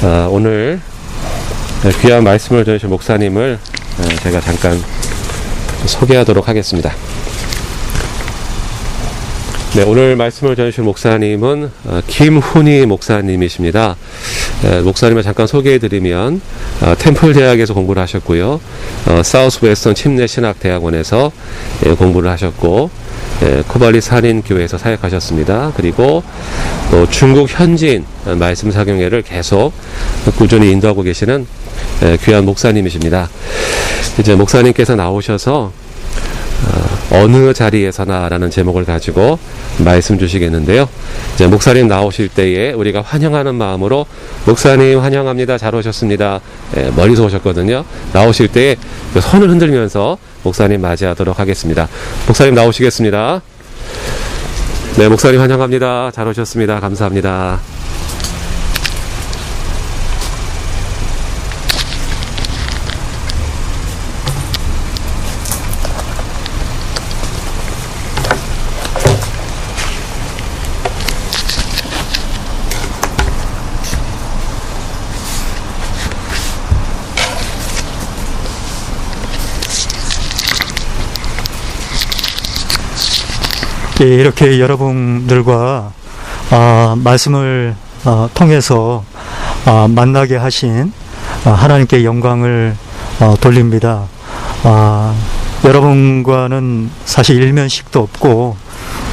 오늘 귀한 말씀을 전해주신 목사님을 제가 잠깐 소개하도록 하겠습니다. 네, 오늘 말씀을 전해주신 목사님은 김훈희 목사님이십니다. 목사님을 잠깐 소개해드리면 템플 대학에서 공부를 하셨고요, 사우스 웨스턴 침례 신학대학원에서 공부를 하셨고, 코발리 살인교회에서 사역하셨습니다. 그리고 또 중국 현지인 말씀 사경회를 계속 꾸준히 인도하고 계시는 귀한 목사님이십니다. 이제 목사님께서 나오셔서 어느 자리에서나 라는 제목을 가지고 말씀 주시겠는데요. 이제 목사님 나오실 때에 우리가 환영하는 마음으로 목사님 환영합니다, 잘 오셨습니다, 멀리서 오셨거든요. 나오실 때에 손을 흔들면서 목사님 맞이하도록 하겠습니다. 목사님 나오시겠습니다. 네, 목사님 환영합니다, 잘 오셨습니다, 감사합니다. 이렇게 여러분들과 말씀을 통해서 만나게 하신 하나님께 영광을 돌립니다. 여러분과는 사실 일면식도 없고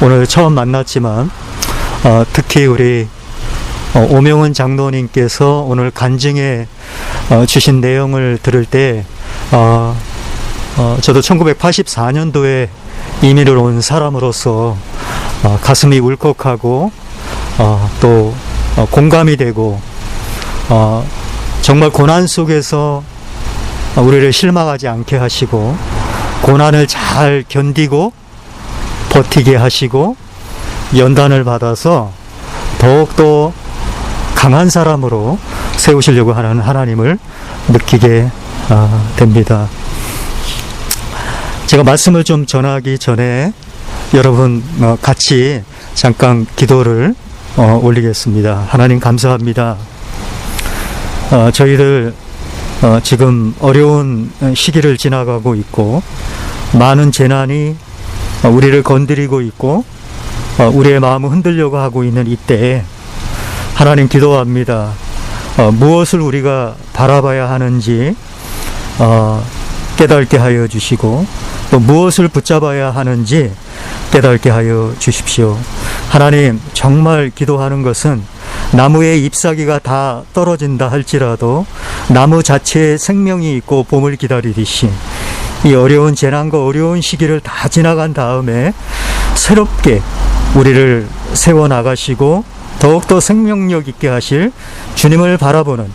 오늘 처음 만났지만 특히 우리 오명은 장로님께서 오늘 간증해 주신 내용을 들을 때 저도 1984년도에 이민을 온 사람으로서 가슴이 울컥하고 또 공감이 되고 정말 고난 속에서 우리를 실망하지 않게 하시고 고난을 잘 견디고 버티게 하시고 연단을 받아서 더욱더 강한 사람으로 세우시려고 하는 하나님을 느끼게 됩니다. 제가 말씀을 좀 전하기 전에 여러분 같이 잠깐 기도를 올리겠습니다. 하나님 감사합니다. 저희들 지금 어려운 시기를 지나가고 있고 많은 재난이 우리를 건드리고 있고 우리의 마음을 흔들려고 하고 있는 이때에 하나님 기도합니다. 무엇을 우리가 바라봐야 하는지 깨닫게 하여 주시고 또 무엇을 붙잡아야 하는지 깨닫게 하여 주십시오. 하나님, 정말 기도하는 것은 나무의 잎사귀가 다 떨어진다 할지라도 나무 자체에 생명이 있고 봄을 기다리듯이 이 어려운 재난과 어려운 시기를 다 지나간 다음에 새롭게 우리를 세워나가시고 더욱더 생명력 있게 하실 주님을 바라보는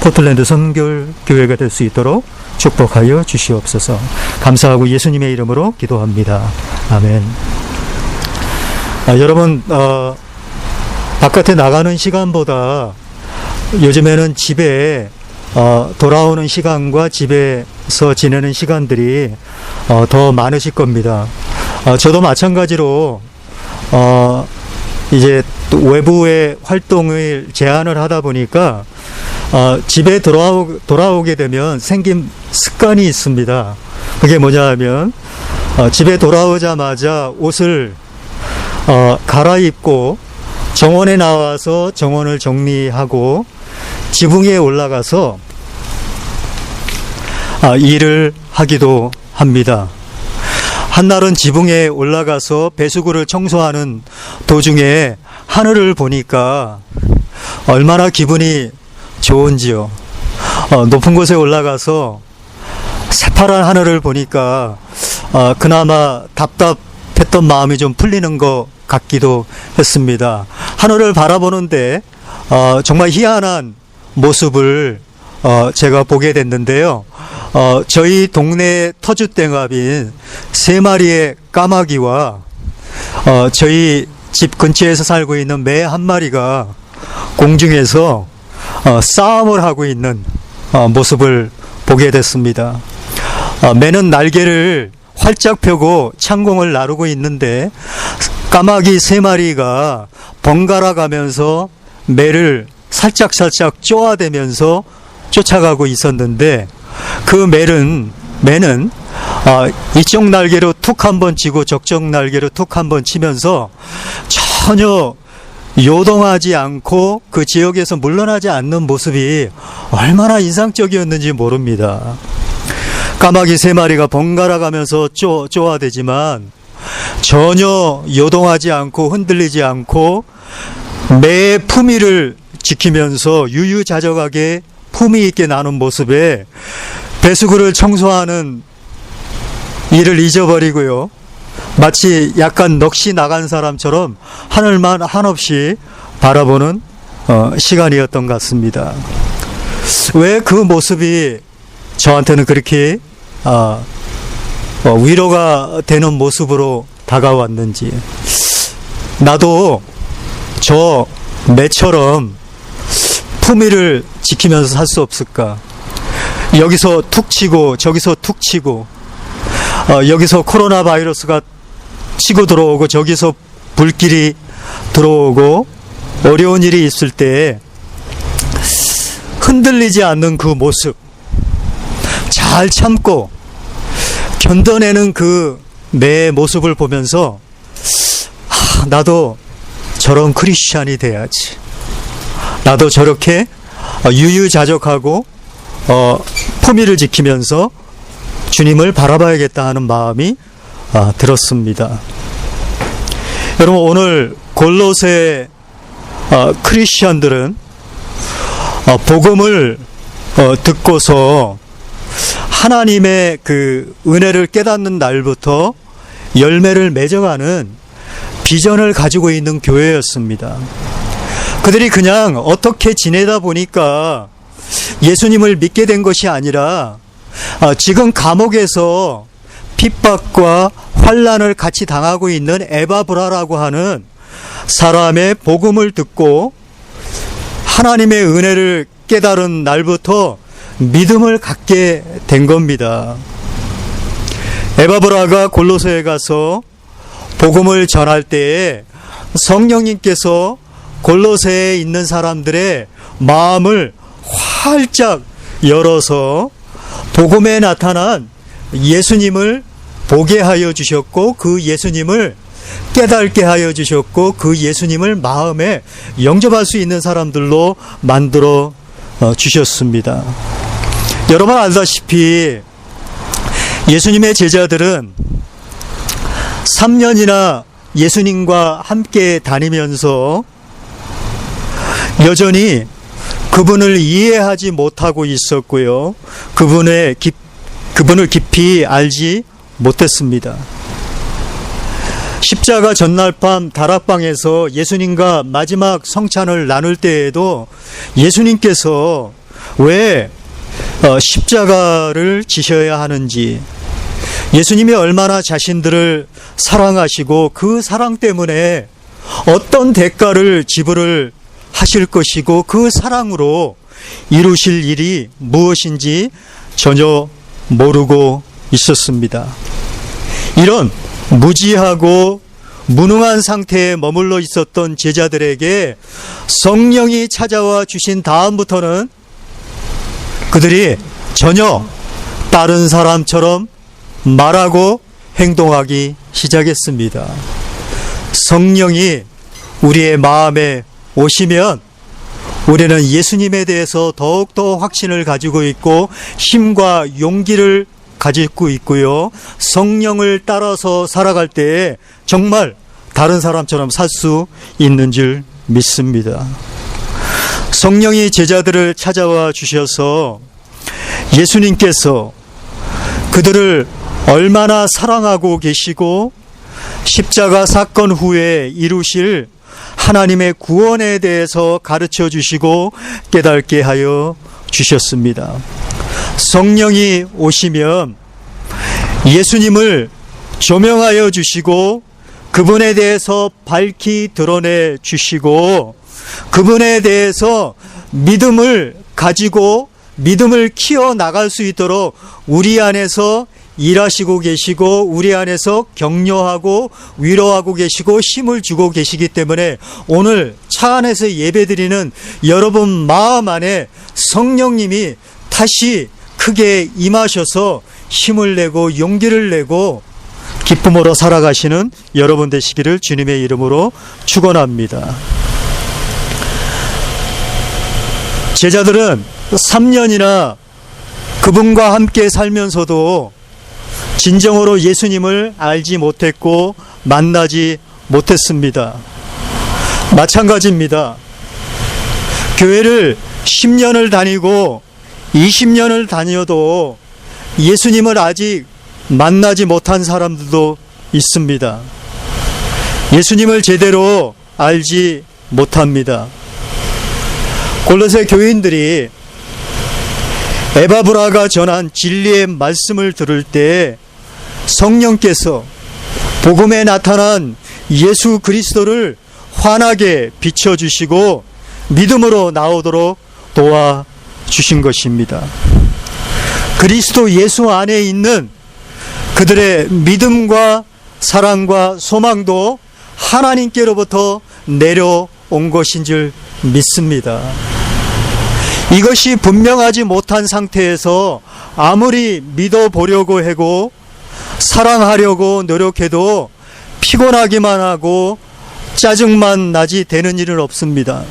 포틀랜드 선교교회가 될 수 있도록 축복하여 주시옵소서. 감사하고 예수님의 이름으로 기도합니다. 아멘. 여러분, 바깥에 나가는 시간보다 요즘에는 집에 돌아오는 시간과 집에서 지내는 시간들이 더 많으실 겁니다. 저도 마찬가지로 이제 외부의 활동을 제한을 하다 보니까 집에 돌아오게 되면 생긴 습관이 있습니다. 그게 뭐냐 하면 집에 돌아오자마자 옷을 갈아입고 정원에 나와서 정원을 정리하고 지붕 위에 올라가서 일을 하기도 합니다. 한날은 지붕에 올라가서 배수구를 청소하는 도중에 하늘을 보니까 얼마나 기분이 좋은지요. 높은 곳에 올라가서 새파란 하늘을 보니까 그나마 답답했던 마음이 좀 풀리는 것 같기도 했습니다. 하늘을 바라보는데 정말 희한한 모습을 제가 보게 됐는데요. 저희 동네 터줏대감인 3마리의 까마귀와 저희 집 근처에서 살고 있는 매 한 마리가 공중에서 싸움을 하고 있는 모습을 보게 됐습니다. 매는 날개를 활짝 펴고 창공을 나르고 있는데 까마귀 3마리가 번갈아 가면서 매를 살짝살짝 쪼아대면서 쫓아가고 있었는데 그 매는 이쪽 날개로 툭 한번 치고 저쪽 날개로 툭 한번 치면서 전혀 요동하지 않고 그 지역에서 물러나지 않는 모습이 얼마나 인상적이었는지 모릅니다. 까마귀 3마리가 번갈아 가면서 쪼아대지만 전혀 요동하지 않고 흔들리지 않고 매의 품위를 지키면서 유유자적하게 품위 있게 나눈 모습에 배수구를 청소하는 일을 잊어버리고요. 마치 약간 넋이 나간 사람처럼 하늘만 한없이 바라보는 시간이었던 것 같습니다. 왜 그 모습이 저한테는 그렇게 위로가 되는 모습으로 다가왔는지, 나도 저 매처럼 품위를 지키면서 살 수 없을까? 여기서 툭 치고 저기서 툭 치고, 여기서 코로나 바이러스가 치고 들어오고 저기서 불길이 들어오고 어려운 일이 있을 때 흔들리지 않는 그 모습, 잘 참고 견뎌내는 그 내 모습을 보면서 나도 저런 크리스찬이 돼야지, 나도 저렇게 유유자적하고 품위를 지키면서 주님을 바라봐야겠다 하는 마음이 들었습니다. 여러분, 오늘 골로새 크리스천들은 복음을 듣고서 하나님의 그 은혜를 깨닫는 날부터 열매를 맺어가는 비전을 가지고 있는 교회였습니다. 그들이 그냥 어떻게 지내다 보니까 예수님을 믿게 된 것이 아니라 지금 감옥에서 핍박과 환난을 같이 당하고 있는 에바브라라고 하는 사람의 복음을 듣고 하나님의 은혜를 깨달은 날부터 믿음을 갖게 된 겁니다. 에바브라가 골로새에 가서 복음을 전할 때에 성령님께서 골로새에 있는 사람들의 마음을 활짝 열어서 복음에 나타난 예수님을 보게 하여 주셨고, 그 예수님을 깨닫게 하여 주셨고, 그 예수님을 마음에 영접할 수 있는 사람들로 만들어 주셨습니다. 여러분 알다시피 예수님의 제자들은 3년이나 예수님과 함께 다니면서 여전히 그분을 이해하지 못하고 있었고요. 그분을 깊이 알지 못했습니다. 십자가 전날 밤 다락방에서 예수님과 마지막 성찬을 나눌 때에도 예수님께서 왜 십자가를 지셔야 하는지, 예수님이 얼마나 자신들을 사랑하시고 그 사랑 때문에 어떤 대가를 지불을 하실 것이고 그 사랑으로 이루실 일이 무엇인지 전혀 모르고 있었습니다. 이런 무지하고 무능한 상태에 머물러 있었던 제자들에게 성령이 찾아와 주신 다음부터는 그들이 전혀 다른 사람처럼 말하고 행동하기 시작했습니다. 성령이 우리의 마음에 오시면 우리는 예수님에 대해서 더욱더 확신을 가지고 있고 힘과 용기를 가지고 있고요. 성령을 따라서 살아갈 때에 정말 다른 사람처럼 살 수 있는 줄 믿습니다. 성령이 제자들을 찾아와 주셔서 예수님께서 그들을 얼마나 사랑하고 계시고 십자가 사건 후에 이루실 하나님의 구원에 대해서 가르쳐 주시고 깨닫게 하여 주셨습니다. 성령이 오시면 예수님을 조명하여 주시고 그분에 대해서 밝히 드러내 주시고 그분에 대해서 믿음을 가지고 믿음을 키워 나갈 수 있도록 우리 안에서 일하시고 계시고 우리 안에서 격려하고 위로하고 계시고 힘을 주고 계시기 때문에 오늘 차 안에서 예배드리는 여러분 마음 안에 성령님이 다시 크게 임하셔서 힘을 내고 용기를 내고 기쁨으로 살아가시는 여러분 되시기를 주님의 이름으로 축원합니다. 제자들은 3년이나 그분과 함께 살면서도 진정으로 예수님을 알지 못했고 만나지 못했습니다. 마찬가지입니다. 교회를 10년을 다니고 20년을 다녀도 예수님을 아직 만나지 못한 사람들도 있습니다. 예수님을 제대로 알지 못합니다. 골로새 교인들이 에바브라가 전한 진리의 말씀을 들을 때 성령께서 복음에 나타난 예수 그리스도를 환하게 비춰주시고 믿음으로 나오도록 도와주신 것입니다. 그리스도 예수 안에 있는 그들의 믿음과 사랑과 소망도 하나님께로부터 내려온 것인 줄 믿습니다. 이것이 분명하지 못한 상태에서 아무리 믿어보려고 하고 사랑하려고 노력해도 피곤하기만 하고 짜증만 나지 되는 일은 없습니다.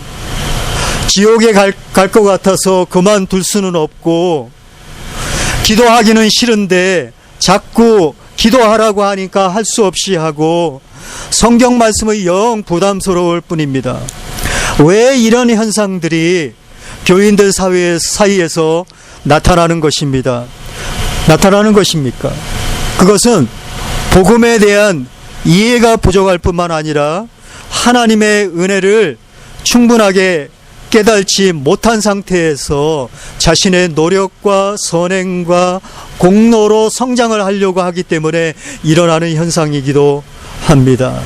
지옥에 갈 것 같아서 그만둘 수는 없고 기도하기는 싫은데 자꾸 기도하라고 하니까 할 수 없이 하고 성경 말씀이 영 부담스러울 뿐입니다. 왜 이런 현상들이 교인들 사이에서 나타나는 것입니까? 그것은 복음에 대한 이해가 부족할 뿐만 아니라 하나님의 은혜를 충분하게 깨달지 못한 상태에서 자신의 노력과 선행과 공로로 성장을 하려고 하기 때문에 일어나는 현상이기도 합니다.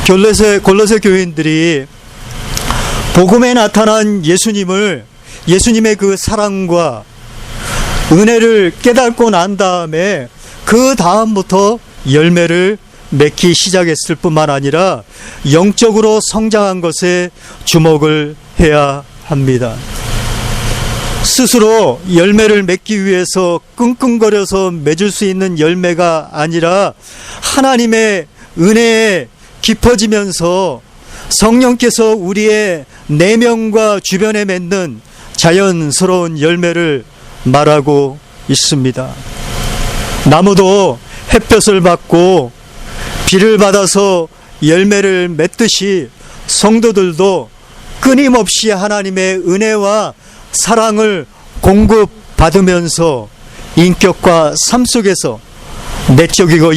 골로새 교인들이 복음에 나타난 예수님의 그 사랑과 은혜를 깨닫고 난 다음에 그 다음부터 열매를 맺기 시작했을 뿐만 아니라 영적으로 성장한 것에 주목을 해야 합니다. 스스로 열매를 맺기 위해서 끙끙거려서 맺을 수 있는 열매가 아니라 하나님의 은혜에 깊어지면서 성령께서 우리의 내면과 주변에 맺는 자연스러운 열매를 말하고 있습니다. 나무도 햇볕을 받고 비를 받아서 열매를 맺듯이 성도들도 끊임없이 하나님의 은혜와 사랑을 공급받으면서 인격과 삶 속에서 내적이고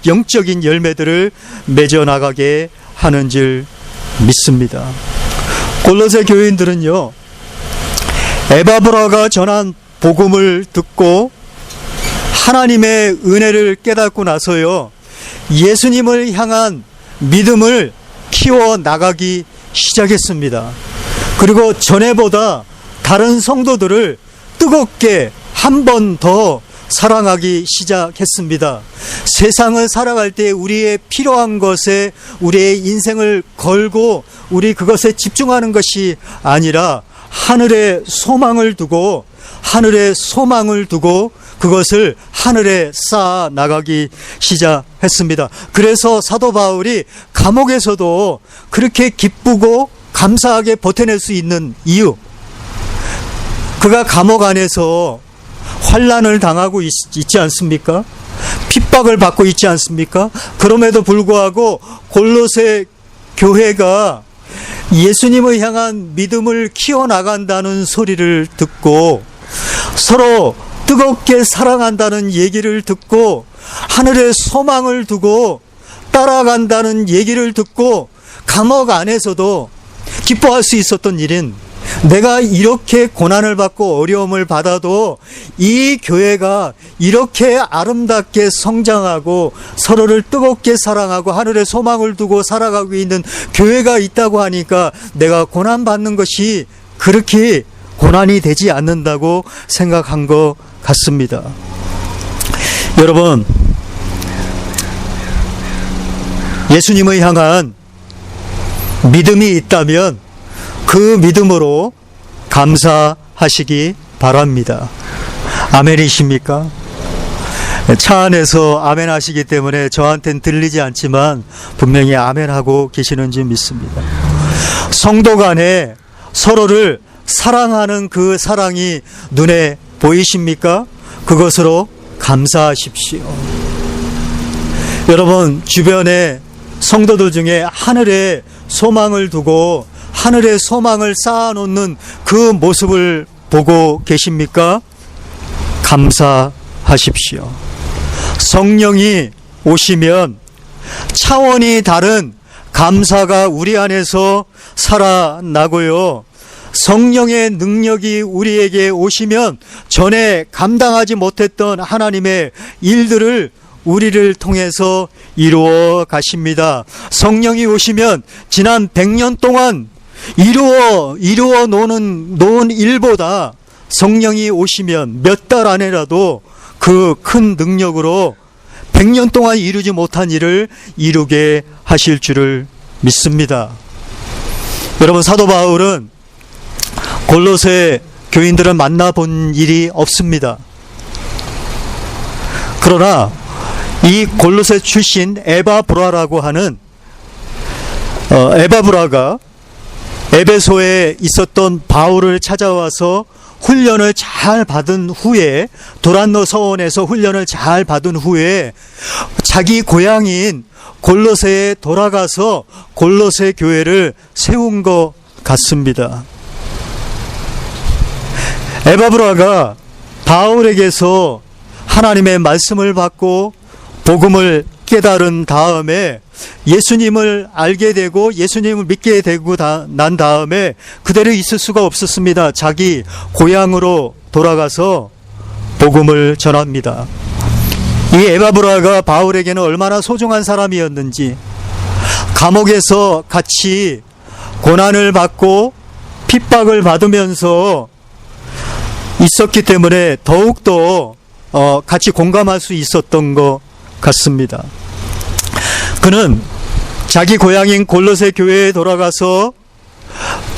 영적인 열매들을 맺어나가게 하는 줄 믿습니다. 골로새 교인들은요, 에바브라가 전한 복음을 듣고 하나님의 은혜를 깨닫고 나서요, 예수님을 향한 믿음을 키워나가기 시작했습니다. 그리고 전에보다 다른 성도들을 뜨겁게 한 번 더 사랑하기 시작했습니다. 세상을 살아갈 때 우리의 필요한 것에 우리의 인생을 걸고 우리 그것에 집중하는 것이 아니라 하늘에 소망을 두고 그것을 하늘에 쌓아 나가기 시작했습니다. 그래서 사도 바울이 감옥에서도 그렇게 기쁘고 감사하게 버텨낼 수 있는 이유, 그가 감옥 안에서 환난을 당하고 있지 않습니까? 핍박을 받고 있지 않습니까? 그럼에도 불구하고 골로새 교회가 예수님을 향한 믿음을 키워나간다는 소리를 듣고 서로 뜨겁게 사랑한다는 얘기를 듣고 하늘에 소망을 두고 따라간다는 얘기를 듣고 감옥 안에서도 기뻐할 수 있었던 일은, 내가 이렇게 고난을 받고 어려움을 받아도 이 교회가 이렇게 아름답게 성장하고 서로를 뜨겁게 사랑하고 하늘에 소망을 두고 살아가고 있는 교회가 있다고 하니까 내가 고난받는 것이 그렇게 고난이 되지 않는다고 생각한 것 같습니다. 여러분, 예수님을 향한 믿음이 있다면 그 믿음으로 감사하시기 바랍니다. 아멘이십니까? 차 안에서 아멘 하시기 때문에 저한테는 들리지 않지만 분명히 아멘 하고 계시는 줄 믿습니다. 성도 간에 서로를 사랑하는 그 사랑이 눈에 보이십니까? 그것으로 감사하십시오. 여러분, 주변에 성도들 중에 하늘에 소망을 두고 하늘에 소망을 쌓아놓는 그 모습을 보고 계십니까? 감사하십시오. 성령이 오시면 차원이 다른 감사가 우리 안에서 살아나고요. 성령의 능력이 우리에게 오시면 전에 감당하지 못했던 하나님의 일들을 우리를 통해서 이루어 가십니다. 성령이 오시면 지난 100년 동안 이루어 놓은 일보다 성령이 오시면 몇 달 안에라도 그 큰 능력으로 100년 동안 이루지 못한 일을 이루게 하실 줄을 믿습니다. 여러분, 사도 바울은 골로새 교인들을 만나본 일이 없습니다. 그러나 이 골로새 출신 에바브라라고 하는 에바브라가 에베소에 있었던 바울을 찾아와서 훈련을 잘 받은 후에, 도란노 서원에서 훈련을 잘 받은 후에 자기 고향인 골로새에 돌아가서 골로새 교회를 세운 것 같습니다. 에바브라가 바울에게서 하나님의 말씀을 받고 복음을 깨달은 다음에 예수님을 알게 되고 예수님을 믿게 되고 난 다음에 그대로 있을 수가 없었습니다. 자기 고향으로 돌아가서 복음을 전합니다. 이 에바브라가 바울에게는 얼마나 소중한 사람이었는지, 감옥에서 같이 고난을 받고 핍박을 받으면서 있었기 때문에 더욱더 같이 공감할 수 있었던 것 같습니다. 그는 자기 고향인 골로새 교회에 돌아가서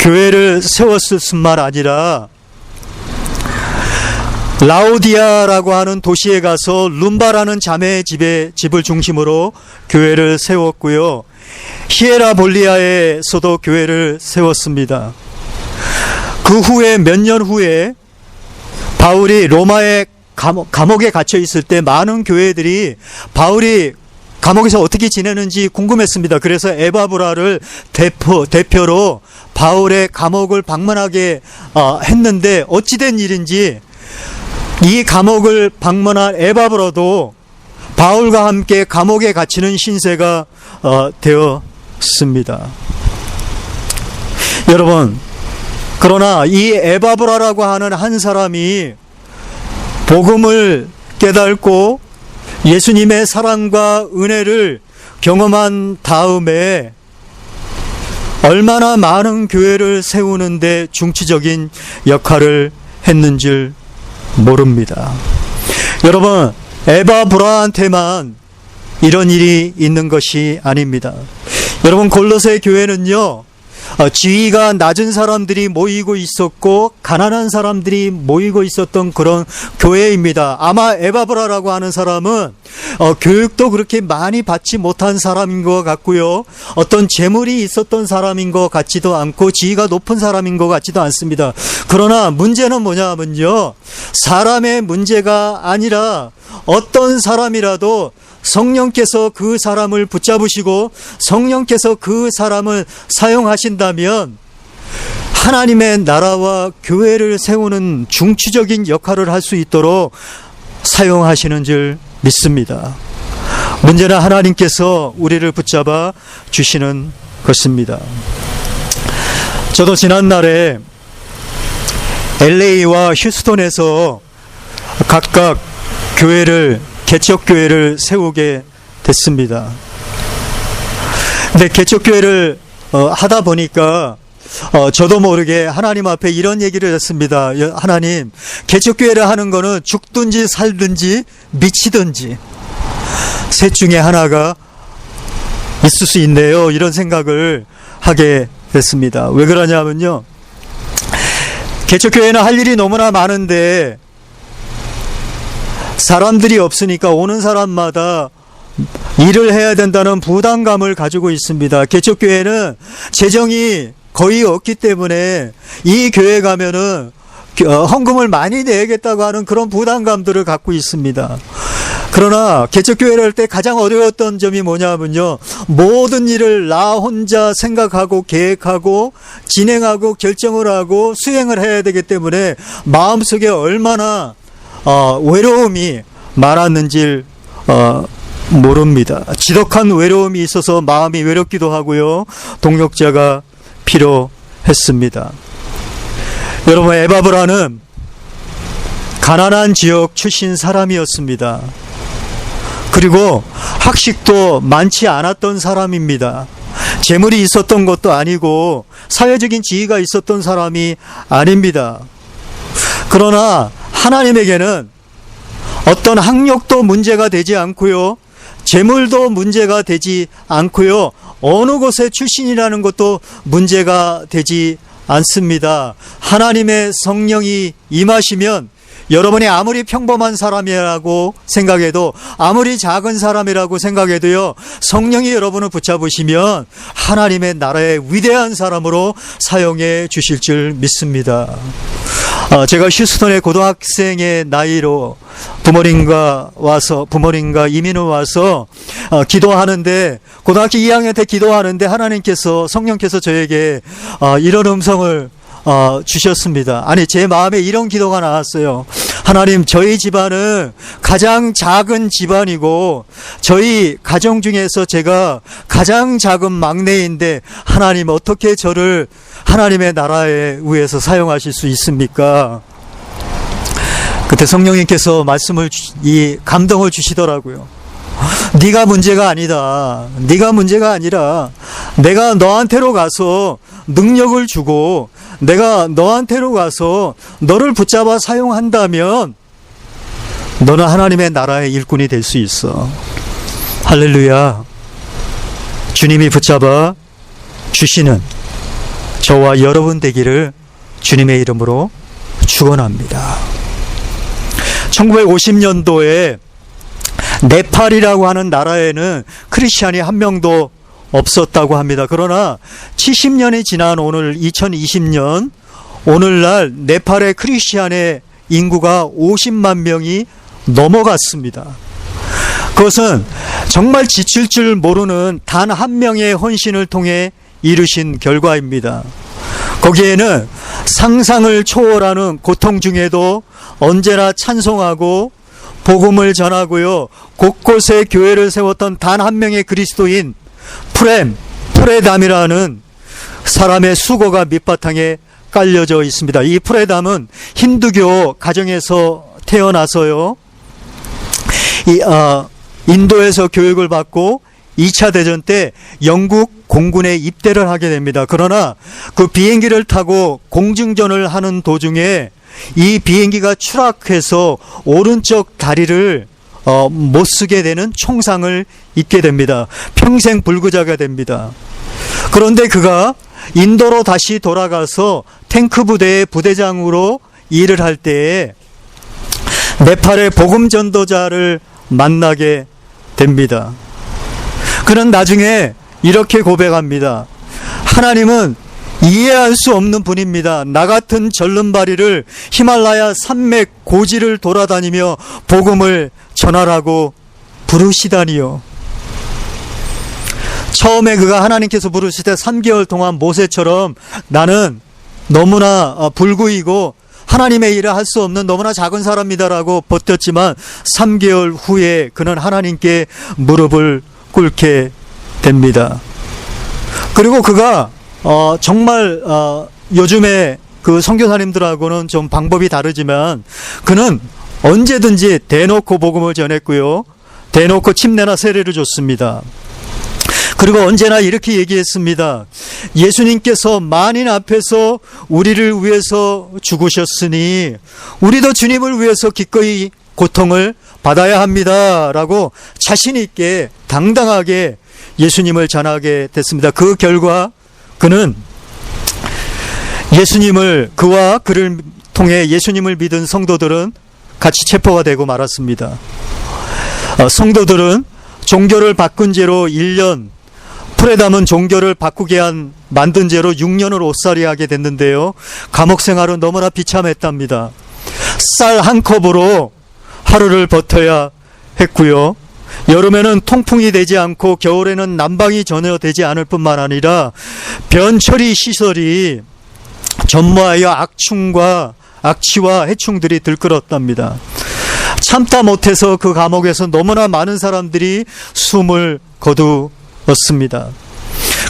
교회를 세웠을 뿐만 아니라 라오디아라고 하는 도시에 가서 룸바라는 자매의 집을 중심으로 교회를 세웠고요. 히에라볼리아에서도 교회를 세웠습니다. 그 후에 몇 년 후에 바울이 로마의 감옥에 갇혀 있을 때 많은 교회들이 바울이 감옥에서 어떻게 지내는지 궁금했습니다. 그래서 에바브라를 대표로 바울의 감옥을 방문하게 했는데 어찌된 일인지 이 감옥을 방문한 에바브라도 바울과 함께 감옥에 갇히는 신세가 되었습니다. 여러분, 그러나 이 에바브라라고 하는 한 사람이 복음을 깨닫고 예수님의 사랑과 은혜를 경험한 다음에 얼마나 많은 교회를 세우는데 중추적인 역할을 했는 줄 모릅니다. 여러분, 에바브라한테만 이런 일이 있는 것이 아닙니다. 여러분, 골로새 교회는요, 지위가 낮은 사람들이 모이고 있었고 가난한 사람들이 모이고 있었던 그런 교회입니다. 아마 에바브라라고 하는 사람은 교육도 그렇게 많이 받지 못한 사람인 것 같고요, 어떤 재물이 있었던 사람인 것 같지도 않고 지위가 높은 사람인 것 같지도 않습니다. 그러나 문제는 뭐냐면요, 사람의 문제가 아니라 어떤 사람이라도 성령께서 그 사람을 붙잡으시고 성령께서 그 사람을 사용하신다면 하나님의 나라와 교회를 세우는 중추적인 역할을 할 수 있도록 사용하시는 줄 믿습니다. 문제는 하나님께서 우리를 붙잡아 주시는 것입니다. 저도 지난날에 LA와 휴스턴에서 각각 개척교회를 세우게 됐습니다. 근데 개척교회를 하다 보니까 저도 모르게 하나님 앞에 이런 얘기를 했습니다. 하나님, 개척교회를 하는 거는 죽든지 살든지 미치든지 셋 중에 하나가 있을 수 있네요. 이런 생각을 하게 됐습니다. 왜 그러냐면요, 개척교회는 할 일이 너무나 많은데 사람들이 없으니까 오는 사람마다 일을 해야 된다는 부담감을 가지고 있습니다. 개척교회는 재정이 거의 없기 때문에 이 교회 가면은 헌금을 많이 내야겠다고 하는 그런 부담감들을 갖고 있습니다. 그러나 개척교회를 할 때 가장 어려웠던 점이 뭐냐면요, 모든 일을 나 혼자 생각하고 계획하고 진행하고 결정을 하고 수행을 해야 되기 때문에 마음속에 얼마나 외로움이 많았는지 모릅니다. 지독한 외로움이 있어서 마음이 외롭기도 하고요, 동력자가 필요했습니다. 여러분, 에바브라는 가난한 지역 출신 사람이었습니다. 그리고 학식도 많지 않았던 사람입니다. 재물이 있었던 것도 아니고 사회적인 지위가 있었던 사람이 아닙니다. 그러나 하나님에게는 어떤 학력도 문제가 되지 않고요, 재물도 문제가 되지 않고요, 어느 곳의 출신이라는 것도 문제가 되지 않습니다. 하나님의 성령이 임하시면 여러분이 아무리 평범한 사람이라고 생각해도, 아무리 작은 사람이라고 생각해도요, 성령이 여러분을 붙잡으시면 하나님의 나라의 위대한 사람으로 사용해 주실 줄 믿습니다. 제가 휴스턴의 고등학생의 나이로 부모님과 이민을 와서 기도하는데, 고등학교 2학년 때 기도하는데 성령께서 저에게 이런 음성을 주셨습니다. 아니, 제 마음에 이런 기도가 나왔어요. 하나님, 저희 집안은 가장 작은 집안이고 저희 가정 중에서 제가 가장 작은 막내인데 하나님, 어떻게 저를 하나님의 나라에 위해서 사용하실 수 있습니까? 그때 성령님께서 감동을 주시더라고요. 네가 문제가 아니다. 네가 문제가 아니라 내가 너한테로 가서 능력을 주고 내가 너한테로 가서 너를 붙잡아 사용한다면 너는 하나님의 나라의 일꾼이 될 수 있어. 할렐루야. 주님이 붙잡아 주시는 저와 여러분 되기를 주님의 이름으로 축원합니다. 1950년도에 네팔이라고 하는 나라에는 크리스찬이 한 명도 없었다고 합니다. 그러나 70년이 지난 오늘 2020년 오늘날 네팔의 크리스찬의 인구가 50만 명이 넘어갔습니다. 그것은 정말 지칠 줄 모르는 단 한 명의 헌신을 통해 이루신 결과입니다. 거기에는 상상을 초월하는 고통 중에도 언제나 찬송하고 복음을 전하고요, 곳곳에 교회를 세웠던 단 한 명의 그리스도인 프레담이라는 사람의 수고가 밑바탕에 깔려져 있습니다. 이 프레담은 힌두교 가정에서 태어나서요, 인도에서 교육을 받고 2차 대전 때 영국 공군에 입대를 하게 됩니다. 그러나 그 비행기를 타고 공중전을 하는 도중에 이 비행기가 추락해서 오른쪽 다리를 못 쓰게 되는 총상을 입게 됩니다. 평생 불구자가 됩니다. 그런데 그가 인도로 다시 돌아가서 탱크 부대의 부대장으로 일을 할 때에 네팔의 복음 전도자를 만나게 됩니다. 그는 나중에 이렇게 고백합니다. 하나님은 이해할 수 없는 분입니다. 나 같은 절름발이를 히말라야 산맥 고지를 돌아다니며 복음을 전하라고 부르시다니요. 처음에 그가 하나님께서 부르실 때 3개월 동안 모세처럼 나는 너무나 불구이고 하나님의 일을 할 수 없는 너무나 작은 사람이다라고 버텼지만 3개월 후에 그는 하나님께 무릎을 꿇게 됩니다. 그리고 그가 정말 요즘에 그 선교사님들하고는 좀 방법이 다르지만 그는 언제든지 대놓고 복음을 전했고요, 대놓고 침례나 세례를 줬습니다. 그리고 언제나 이렇게 얘기했습니다. 예수님께서 만인 앞에서 우리를 위해서 죽으셨으니 우리도 주님을 위해서 기꺼이 고통을 받아야 합니다 라고 자신 있게 당당하게 예수님을 전하게 됐습니다. 그 결과 그는 그와 그를 통해 예수님을 믿은 성도들은 같이 체포가 되고 말았습니다. 성도들은 종교를 바꾼 죄로 1년, 프레담은 종교를 바꾸게 만든 죄로 6년을 옷살이하게 됐는데요. 감옥 생활은 너무나 비참했답니다. 쌀 한 컵으로 하루를 버텨야 했고요. 여름에는 통풍이 되지 않고 겨울에는 난방이 전혀 되지 않을 뿐만 아니라 변처리 시설이 전무하여 악취와 해충들이 들끓었답니다. 참다 못해서 그 감옥에서 너무나 많은 사람들이 숨을 거두었습니다.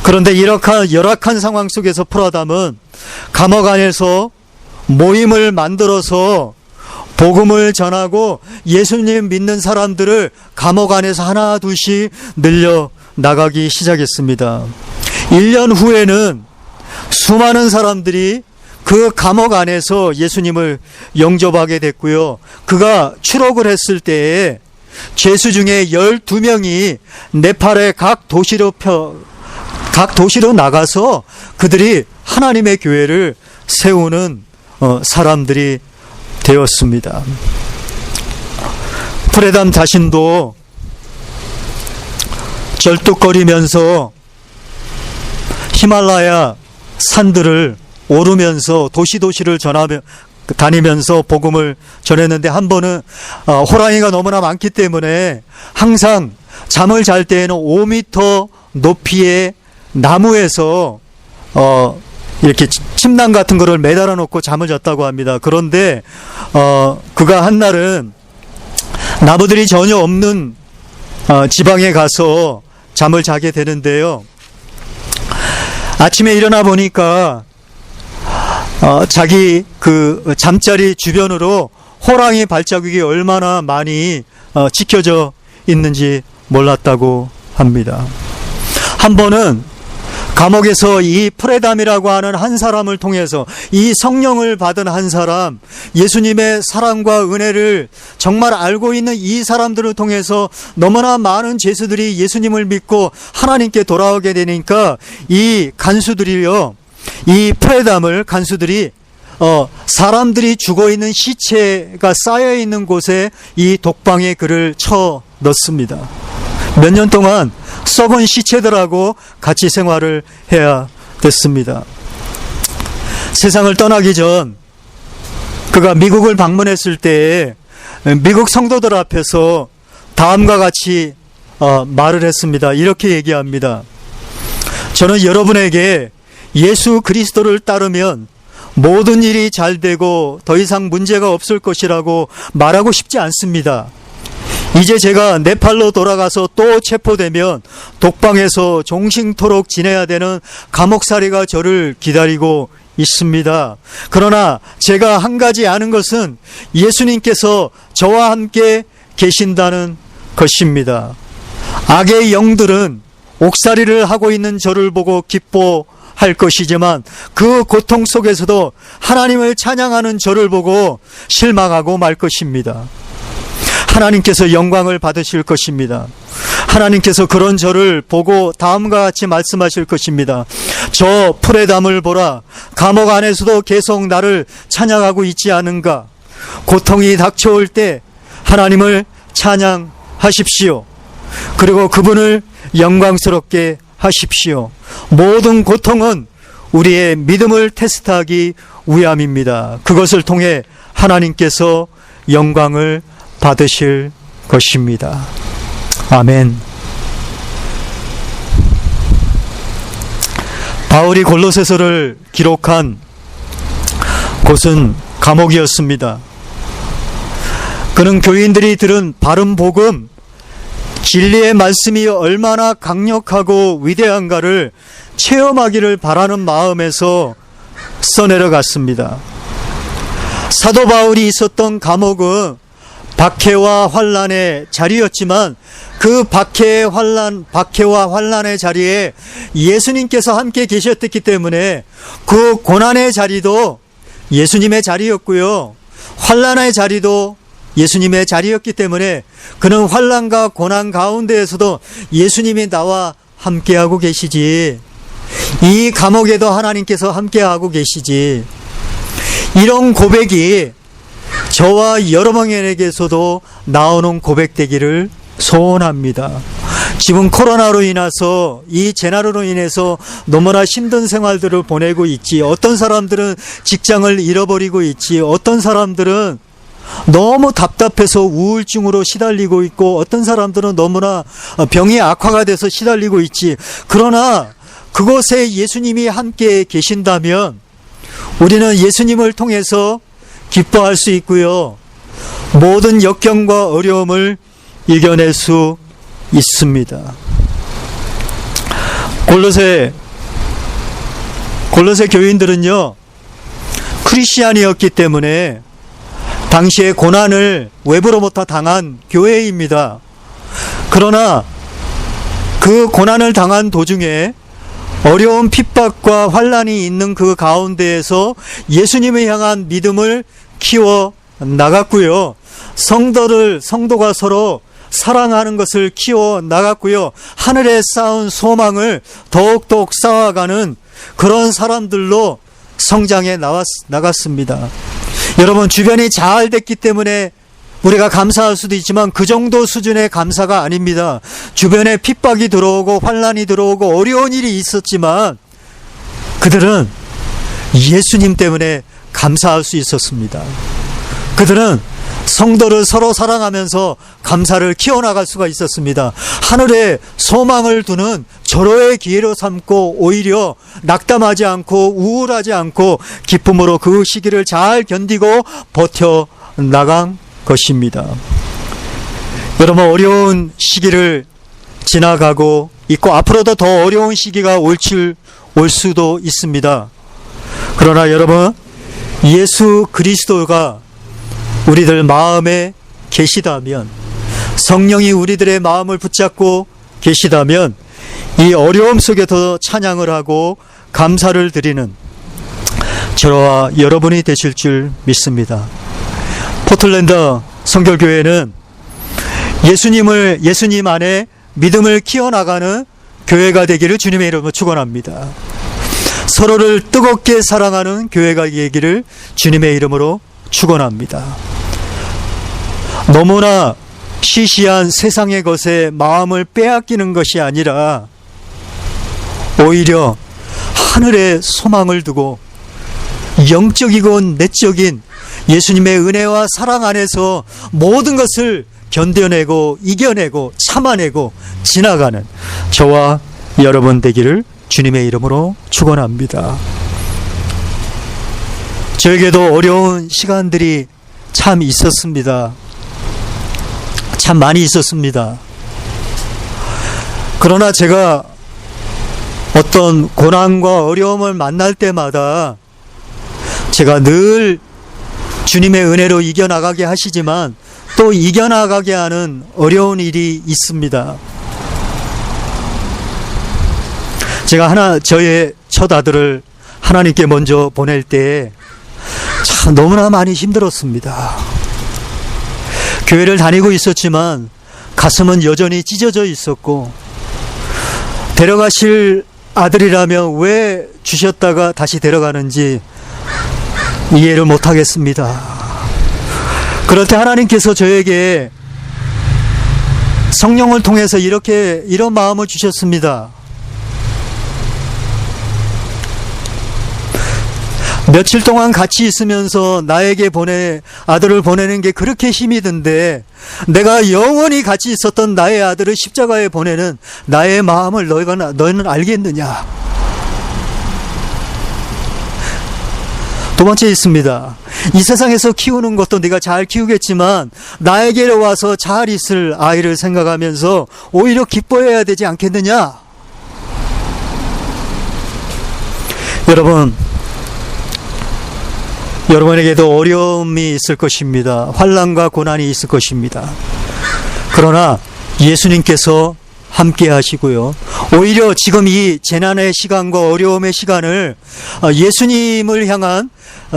그런데 이렇게 열악한 상황 속에서 프라담은 감옥 안에서 모임을 만들어서 복음을 전하고 예수님 믿는 사람들을 감옥 안에서 하나 둘씩 늘려 나가기 시작했습니다. 1년 후에는 수많은 사람들이 그 감옥 안에서 예수님을 영접하게 됐고요. 그가 추록을 했을 때에 죄수 중에 12명이 네팔의 각 도시로 나가서 그들이 하나님의 교회를 세우는 사람들이 되었습니다. 프레담 자신도 절뚝거리면서 히말라야 산들을 오르면서 도시를 다니면서 복음을 전했는데 한 번은 호랑이가 너무나 많기 때문에 항상 잠을 잘 때에는 5m 높이의 나무에서 이렇게 침낭 같은 거를 매달아 놓고 잠을 잤다고 합니다. 그런데 그가 한날은 나무들이 전혀 없는 지방에 가서 잠을 자게 되는데요. 아침에 일어나 보니까 자기 그 잠자리 주변으로 호랑이 발자국이 얼마나 많이 찍혀져 있는지 몰랐다고 합니다. 한 번은 감옥에서 이 프레담이라고 하는 한 사람을 통해서 이 성령을 받은 한 사람, 예수님의 사랑과 은혜를 정말 알고 있는 이 사람들을 통해서 너무나 많은 죄수들이 예수님을 믿고 하나님께 돌아오게 되니까 이 간수들이요, 이 프레담을 간수들이 사람들이 죽어있는 시체가 쌓여있는 곳에 이 독방에 그를 쳐 넣습니다. 몇 년 동안 썩은 시체들하고 같이 생활을 해야 됐습니다. 세상을 떠나기 전 그가 미국을 방문했을 때 미국 성도들 앞에서 다음과 같이 말을 했습니다. 이렇게 얘기합니다. 저는 여러분에게 예수 그리스도를 따르면 모든 일이 잘 되고 더 이상 문제가 없을 것이라고 말하고 싶지 않습니다. 이제 제가 네팔로 돌아가서 또 체포되면 독방에서 종신토록 지내야 되는 감옥살이가 저를 기다리고 있습니다. 그러나 제가 한 가지 아는 것은 예수님께서 저와 함께 계신다는 것입니다. 악의 영들은 옥살이를 하고 있는 저를 보고 기뻐할 것이지만 그 고통 속에서도 하나님을 찬양하는 저를 보고 실망하고 말 것입니다. 하나님께서 영광을 받으실 것입니다. 하나님께서 그런 저를 보고 다음과 같이 말씀하실 것입니다. 저 프레담을 보라. 감옥 안에서도 계속 나를 찬양하고 있지 않은가. 고통이 닥쳐올 때 하나님을 찬양하십시오. 그리고 그분을 영광스럽게 하십시오. 모든 고통은 우리의 믿음을 테스트하기 위함입니다. 그것을 통해 하나님께서 영광을 받으실 것입니다. 아멘. 바울이 골로새서를 기록한 곳은 감옥이었습니다. 그는 교인들이 들은 바른 복음, 진리의 말씀이 얼마나 강력하고 위대한가를 체험하기를 바라는 마음에서 써내려갔습니다. 사도 바울이 있었던 감옥은 박해와 환난의 자리였지만 그 박해와 환난의 자리에 예수님께서 함께 계셨기 때문에 그 고난의 자리도 예수님의 자리였고요. 환난의 자리도 예수님의 자리였기 때문에 그는 환난과 고난 가운데에서도 예수님이 나와 함께하고 계시지, 이 감옥에도 하나님께서 함께하고 계시지, 이런 고백이 저와 여러분에게서도 나오는 고백되기를 소원합니다. 지금 코로나로 인해서, 이 재난으로 인해서 너무나 힘든 생활들을 보내고 있지, 어떤 사람들은 직장을 잃어버리고 있지, 어떤 사람들은 너무 답답해서 우울증으로 시달리고 있고, 어떤 사람들은 너무나 병이 악화가 돼서 시달리고 있지. 그러나 그곳에 예수님이 함께 계신다면 우리는 예수님을 통해서 기뻐할 수 있고요, 모든 역경과 어려움을 이겨낼 수 있습니다. 골로새 교인들은요, 크리스찬이었기 때문에 당시에 고난을 외부로부터 당한 교회입니다. 그러나 그 고난을 당한 도중에 어려운 핍박과 환난이 있는 그 가운데에서 예수님을 향한 믿음을 키워 나갔고요, 성도가 서로 사랑하는 것을 키워 나갔고요, 하늘에 쌓은 소망을 더욱더욱 쌓아가는 그런 사람들로 성장해 나갔습니다. 여러분, 주변이 잘 됐기 때문에 우리가 감사할 수도 있지만 그 정도 수준의 감사가 아닙니다. 주변에 핍박이 들어오고 환난이 들어오고 어려운 일이 있었지만 그들은 예수님 때문에 감사할 수 있었습니다. 그들은 성도를 서로 사랑하면서 감사를 키워나갈 수가 있었습니다. 하늘에 소망을 두는 절호의 기회로 삼고 오히려 낙담하지 않고 우울하지 않고 기쁨으로 그 시기를 잘 견디고 버텨나간 것입니다. 여러분, 어려운 시기를 지나가고 있고 앞으로도 더 어려운 시기가 올 수도 있습니다. 그러나 여러분, 예수 그리스도가 우리들 마음에 계시다면, 성령이 우리들의 마음을 붙잡고 계시다면 이 어려움 속에서 찬양을 하고 감사를 드리는 저와 여러분이 되실 줄 믿습니다. 포틀랜드 성결교회는 예수님 안에 믿음을 키워나가는 교회가 되기를 주님의 이름으로 축원합니다. 서로를 뜨겁게 사랑하는 교회가 되기를 주님의 이름으로 축원합니다. 너무나 시시한 세상의 것에 마음을 빼앗기는 것이 아니라 오히려 하늘에 소망을 두고 영적이고 내적인 예수님의 은혜와 사랑 안에서 모든 것을 견뎌내고 이겨내고 참아내고 지나가는 저와 여러분 되기를 주님의 이름으로 축원합니다. 저에게도 어려운 시간들이 참 있었습니다. 참 많이 있었습니다. 그러나 제가 어떤 고난과 어려움을 만날 때마다 제가 늘 주님의 은혜로 이겨나가게 하시지만 또 이겨나가게 하는 어려운 일이 있습니다. 제가 저의 첫 아들을 하나님께 먼저 보낼 때 참 너무나 많이 힘들었습니다. 교회를 다니고 있었지만 가슴은 여전히 찢어져 있었고, 데려가실 아들이라면 왜 주셨다가 다시 데려가는지 이해를 못하겠습니다. 그럴 때 하나님께서 저에게 성령을 통해서 이런 마음을 주셨습니다. 며칠 동안 같이 있으면서 나에게 아들을 보내는 게 그렇게 힘이 든데 내가 영원히 같이 있었던 나의 아들을 십자가에 보내는 나의 마음을 너희는 알겠느냐? 두 번째 있습니다. 이 세상에서 키우는 것도 네가 잘 키우겠지만 나에게로 와서 잘 있을 아이를 생각하면서 오히려 기뻐해야 되지 않겠느냐? 여러분에게도 어려움이 있을 것입니다. 환난과 고난이 있을 것입니다. 그러나 예수님께서 함께 하시고요. 오히려 지금 이 재난의 시간과 어려움의 시간을 예수님을 향한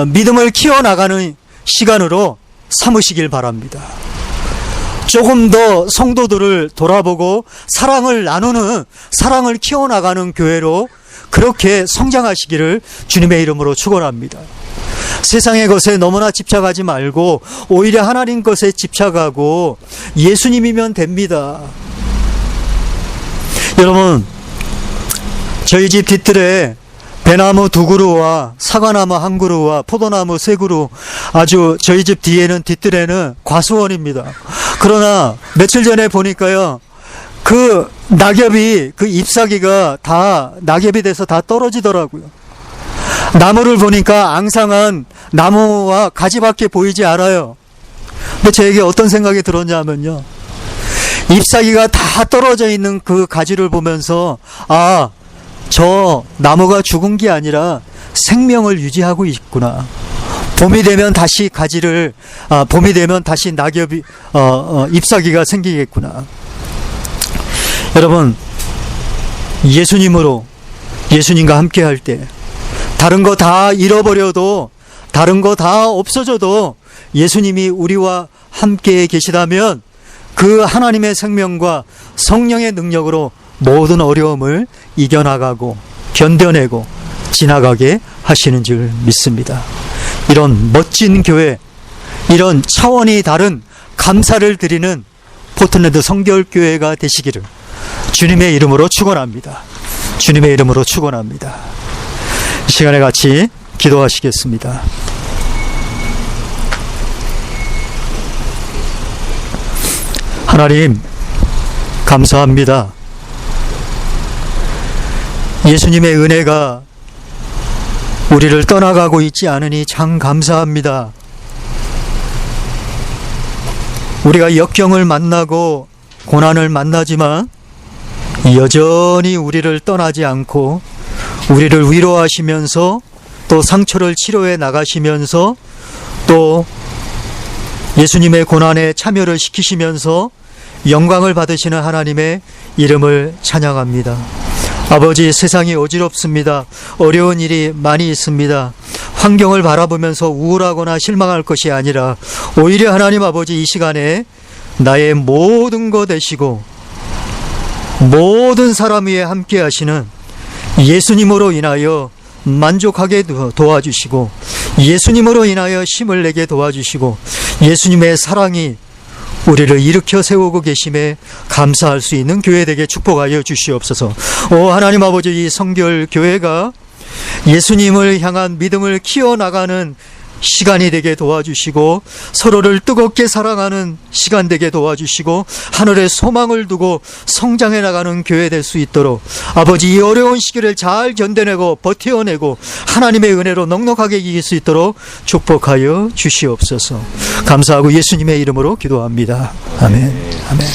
믿음을 키워나가는 시간으로 삼으시길 바랍니다. 조금 더 성도들을 돌아보고 사랑을 나누는, 사랑을 키워나가는 교회로 그렇게 성장하시기를 주님의 이름으로 축원합니다. 세상의 것에 너무나 집착하지 말고 오히려 하나님 것에 집착하고 예수님이면 됩니다. 여러분, 저희 집 뒤뜰에 배나무 2그루와 사과나무 1그루와 포도나무 3그루, 아주 저희 집 뒤에는 뒤뜰에는 과수원입니다. 그러나 며칠 전에 보니까요, 그 낙엽이, 그 잎사귀가 다 낙엽이 돼서 다 떨어지더라고요. 나무를 보니까 앙상한 나무와 가지밖에 보이지 않아요. 근데 저에게 어떤 생각이 들었냐면요, 잎사귀가 다 떨어져 있는 그 가지를 보면서, 아, 저 나무가 죽은 게 아니라 생명을 유지하고 있구나. 봄이 되면 다시 가지를, 봄이 되면 다시 낙엽이, 잎사귀가 생기겠구나. 여러분, 예수님과 함께 할 때, 다른 거 다 잃어버려도, 다른 거 다 없어져도 예수님이 우리와 함께 계시다면 그 하나님의 생명과 성령의 능력으로 모든 어려움을 이겨나가고 견뎌내고 지나가게 하시는 줄 믿습니다. 이런 멋진 교회, 이런 차원이 다른 감사를 드리는 포틀랜드 성결교회가 되시기를 주님의 이름으로 축원합니다. 주님의 이름으로 축원합니다. 이 시간에 같이 기도하시겠습니다. 하나님, 감사합니다. 예수님의 은혜가 우리를 떠나가고 있지 않으니 참 감사합니다. 우리가 역경을 만나고 고난을 만나지만 여전히 우리를 떠나지 않고 우리를 위로하시면서 또 상처를 치료해 나가시면서 또 예수님의 고난에 참여를 시키시면서 영광을 받으시는 하나님의 이름을 찬양합니다. 아버지, 세상이 어지럽습니다. 어려운 일이 많이 있습니다. 환경을 바라보면서 우울하거나 실망할 것이 아니라 오히려 하나님 아버지, 이 시간에 나의 모든 것 되시고 모든 사람 위에 함께 하시는 예수님으로 인하여 만족하게 도와주시고 예수님으로 인하여 힘을 내게 도와주시고 예수님의 사랑이 우리를 일으켜 세우고 계심에 감사할 수 있는 교회 되게 축복하여 주시옵소서. 오 하나님 아버지, 이 성결교회가 예수님을 향한 믿음을 키워나가는 시간이 되게 도와주시고 서로를 뜨겁게 사랑하는 시간 되게 도와주시고 하늘에 소망을 두고 성장해 나가는 교회 될 수 있도록 아버지, 이 어려운 시기를 잘 견뎌내고 버텨내고 하나님의 은혜로 넉넉하게 이길 수 있도록 축복하여 주시옵소서. 감사하고 예수님의 이름으로 기도합니다. 아멘. 아멘.